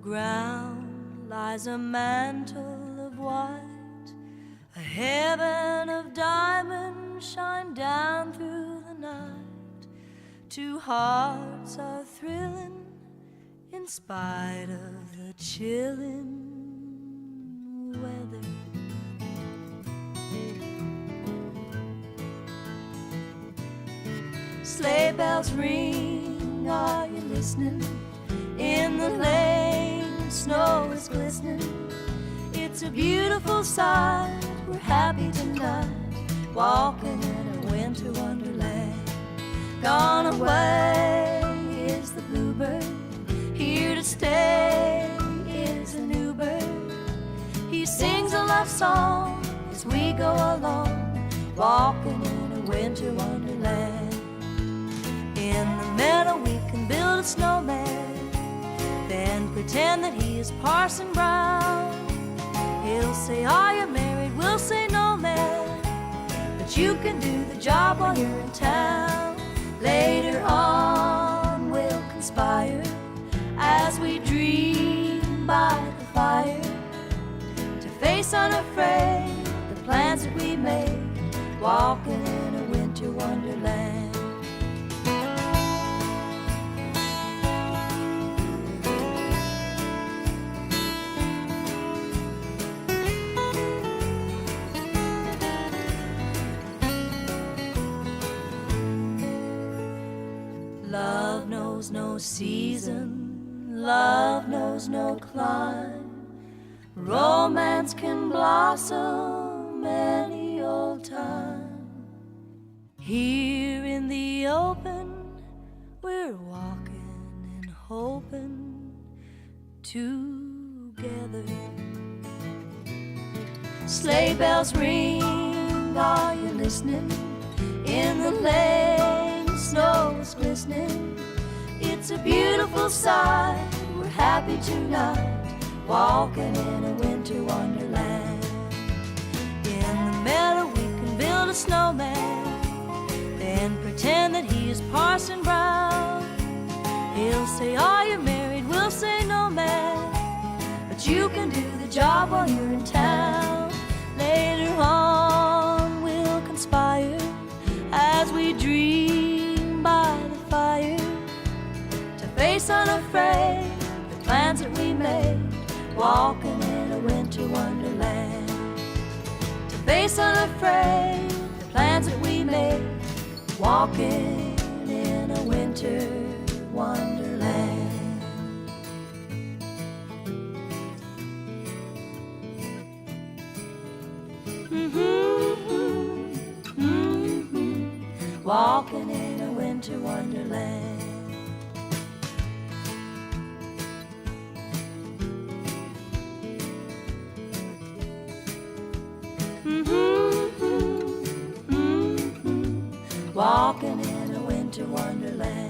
ground lies a mantle of white, a heaven of diamonds shine down through the night. Two hearts are thrilling in spite of the chilling weather. Sleigh bells ring, are you listening? In the lane, snow is glistening. It's a beautiful sight, we're happy tonight, walking in a winter wonderland. Gone away is the bluebird, here to stay is a new bird. He sings a love song as we go along, walking in a winter wonderland. In the meadow we can build a snowman, then pretend that he is Parson Brown. He'll say, are you married? We'll say, no, man, but you can do the job while you're in town. Later on we'll conspire as we dream by the fire, to face unafraid the plans that we made, walking in a winter wonderland. Love knows no season, love knows no clime. Romance can blossom any old time. Here in the open, we're walking and hoping together. Sleigh bells ring, are you listening? In the lane, snow is glistening. It's a beautiful sight, we're happy tonight, walking in a winter wonderland. In the meadow we can build a snowman, then pretend that he is Parson Brown. He'll say, are you married? We'll say, no, man, but you can do the job while you're in town. Later on we'll conspire as we dream by the fire, to face unafraid the plans that we made, walking in a winter wonderland. To face unafraid the plans that we made, walking in a winter wonderland. Walking in a winter wonderland. Walking in a winter wonderland.